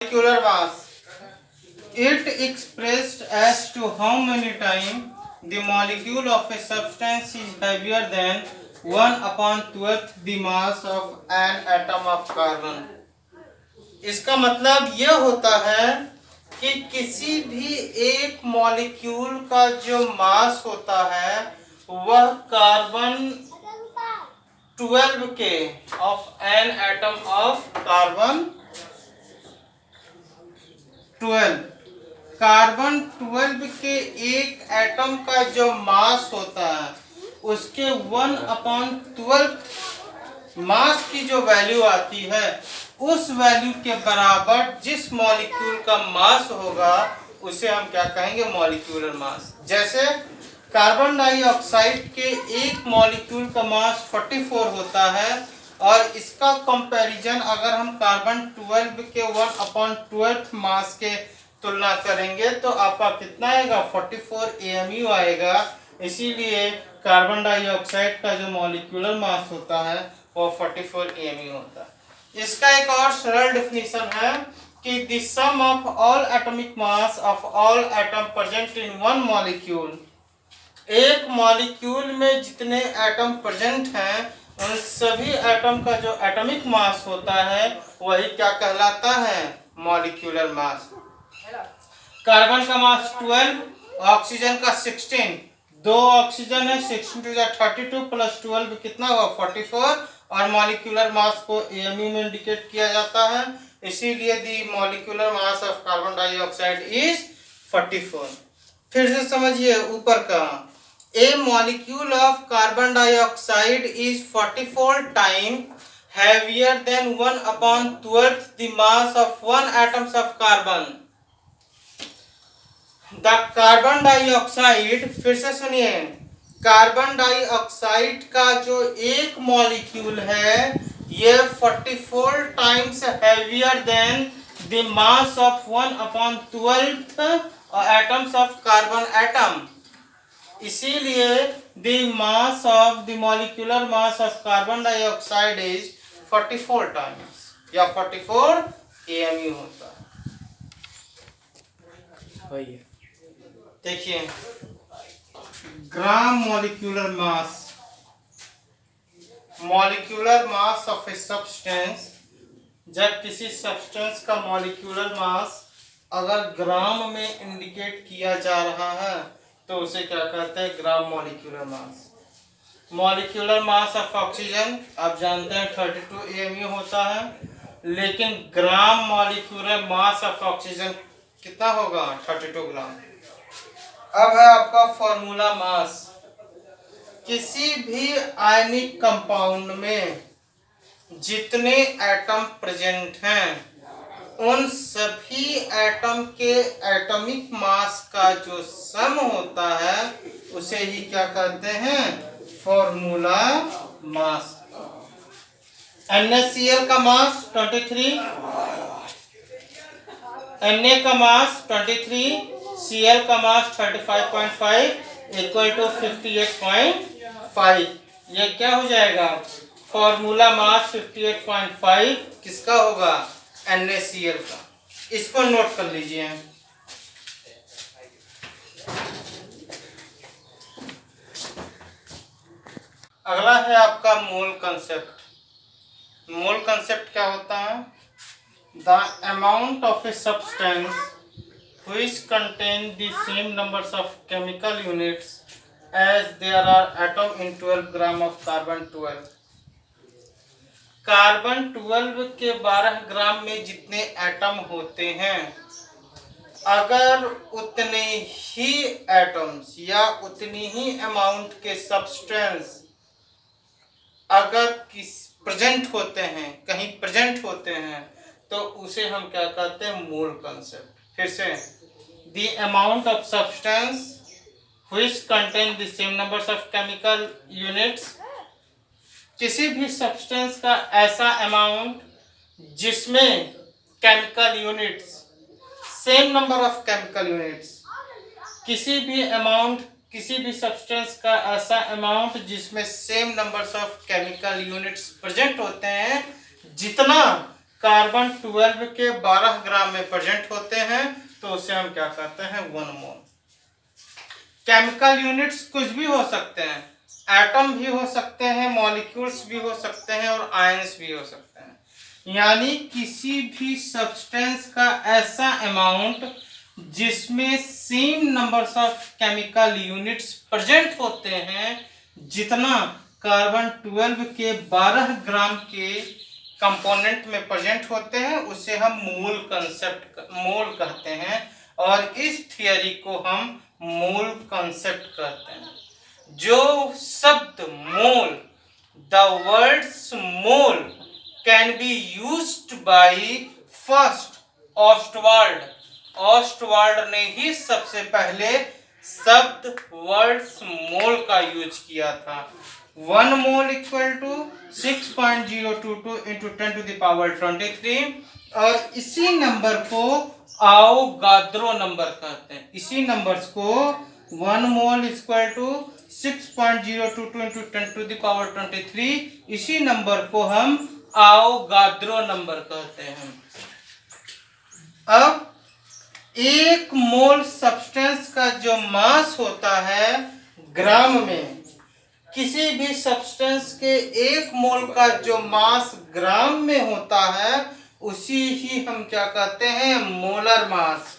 molecular mass. It expressed as to how many times the molecule of a substance is heavier than 1/12 the mass of an atom of carbon. इसका मतलब यह होता है कि किसी भी एक मॉलिक्यूल का जो मास होता है वह कार्बन 12 के of an atom of carbon 12 carbon 12 के एक एटम का जो मास होता है उसके 1/12 मास की जो वैल्यू आती है उस वैल्यू के बराबर जिस मॉलिक्यूल का मास होगा उसे हम क्या कहेंगे, मॉलिक्यूलर मास। जैसे कार्बन डाइऑक्साइड के एक मॉलिक्यूल का मास 44 होता है और इसका कंपैरिजन अगर हम कार्बन 12 के 1/12 मास के तुलना करेंगे तो आपका कितना आएगा, 44 AMU आएगा। इसीलिए कार्बन डाइऑक्साइड का जो मॉलिक्यूलर मास होता है वो 44 AMU होता है। इसका एक और सरल डेफिनेशन है कि the sum of all atomic mass of all atom present in one molecule, एक मॉलिक्यूल में जितने एटम प्रेजेंट हैं उन सभी एटम का जो एटॉमिक मास होता है वही क्या कहलाता है, मॉलिक्यूलर मास। कार्बन का मास 12, ऑक्सीजन का 16, दो ऑक्सीजन है 16 टू 32 प्लस 12 कितना हुआ 44 और मॉलिक्यूलर मास को AMU में इंडिकेट किया जाता है। इसीलिए the molecular mass of carbon dioxide is 44। फिर से समझिए ऊपर का, a molecule of carbon dioxide is 44 time heavier than 1/12 the mass of one atoms of carbon. The carbon dioxide, फिर से सुनिए, कार्बन डाइऑक्साइड का जो एक मॉलिक्यूल है ये 44 times heavier than the mass of 1/12 atoms of carbon atom. इसीलिए the mass of the molecular mass of carbon dioxide is 44 times या 44 AMU होता है। देखिए gram molecular mass, molecular mass of a substance, जब किसी substance का molecular mass अगर ग्राम में इंडिकेट किया जा रहा है तो उसे क्या कहते हैं, ग्राम molecular mass. Molecular mass of oxygen आप जानते हैं 32 AMU होता है, लेकिन ग्राम मॉलिक्यूलर मास ऑफ ऑक्सीजन कितना होगा, 32 ग्राम। अब है आपका फॉर्मूला मास। किसी भी आयनिक कंपाउंड में जितने एटम प्रेजेंट हैं उन सभी एटम के एटॉमिक मास का जो सम होता है उसे ही क्या कहते हैं, फॉर्मूला मास। NaCl का मास 23, Na का मास 23, Cl का मास 35.5 इक्वल टू 58.5। ये क्या हो जाएगा, फॉर्मूला मास 58.5 किसका होगा, NaCl का। इसको नोट कर लीजिए। अगला है आपका मोल कंसेप्ट। मोल कंसेप्ट क्या होता है, the amount of a substance which contain the same numbers of chemical units as there are atom in 12 gram of carbon 12। Carbon 12 के 12 ग्राम में जितने एटम होते हैं अगर उतने ही एटम्स या उतनी ही अमाउंट के सब्सटेंस अगर किस प्रेजेंट होते हैं, कहीं प्रेजेंट होते हैं तो उसे हम क्या कहते हैं, मोल कंसेप्ट। फिर से, the amount of substance which contain the same numbers of chemical units, किसी भी सब्सटेंस का ऐसा अमाउंट जिसमें chemical units, same number of chemical units, किसी भी अमाउंट, किसी भी सब्सटेंस का ऐसा अमाउंट जिसमें same numbers of chemical units present होते हैं जितना कार्बन 12 के 12 ग्राम में प्रेजेंट होते हैं तो उसे हम क्या कहते हैं 1 मोल। केमिकल यूनिट्स कुछ भी हो सकते हैं, एटम भी हो सकते हैं, मॉलिक्यूल्स भी हो सकते हैं और आयंस भी हो सकते हैं। यानी किसी भी सब्सटेंस का ऐसा अमाउंट जिसमें same numbers of chemical units present होते हैं जितना कार्बन 12 के 12 ग्राम के कंपोनेंट में प्रेजेंट होते हैं उसे हम मोल कहते हैं और इस थियरी को हम मोल कंसेप्ट कहते हैं। जो शब्द mole, the words mole can be used by first Ostwald ने ही सबसे पहले शब्द वर्ड्स मोल का यूज किया था। 1 mole equal to 6.022 into 10 to the power 23 और इसी नंबर को आवोगाद्रो नंबर कहते हैं। इसी नंबर्स को 1 mole equal to 6.022 into 10 to the power 23 इसी नंबर को हम आवोगाद्रो नंबर कहते हैं। अब एक मोल सब्सटेंस का जो मास होता है ग्राम में, किसी भी सब्सटेंस के एक मोल का जो मास ग्राम में होता है उसी ही हम क्या कहते हैं मोलर मास।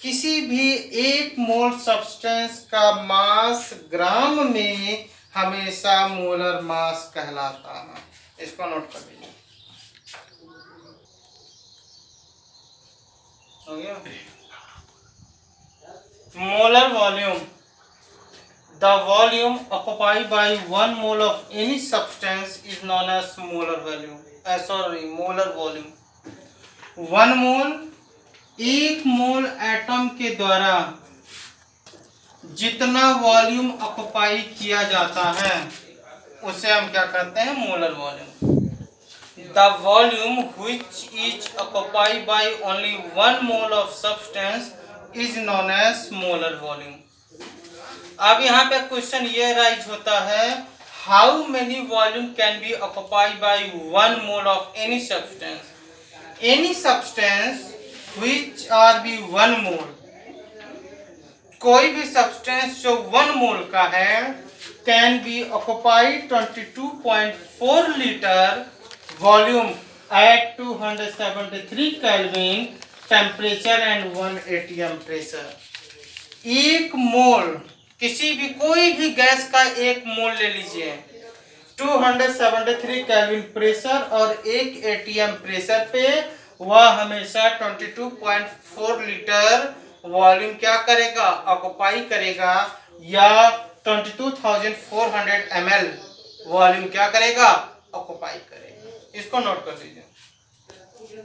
किसी भी एक मोल सब्सटेंस का मास ग्राम में हमेशा मोलर मास कहलाता है। इसको नोट कर लीजिए। हो गया। Molar volume, the volume occupied by 1 mole of any substance is known as molar volume. Molar volume. 1 मोल, एक मोल एटम के द्वारा जितना वॉल्यूम ऑक्युपाई किया जाता है उसे हम क्या कहते हैं molar volume. The volume which is occupied by only 1 mole of substance is known as molar volume. अब यहाँ पे क्वेश्चन ये राइज होता है, how many volume can be occupied by 1 mole of any substance. Any substance which are be 1 mole, कोई भी substance जो 1 mole का है can be occupied 22.4 litre volume at 273 kelvin temperature and 1 atm pressure. एक mole, किसी भी कोई भी गैस का एक मोल ले लीजिए, 273 केल्विन प्रेशर और 1 atm प्रेशर पे वह हमेशा 22.4 लीटर वॉल्यूम क्या करेगा ऑक्युपाई करेगा या 22,400 ml वॉल्यूम क्या करेगा ऑक्युपाई करेगा। इसको नोट कर लीजिए।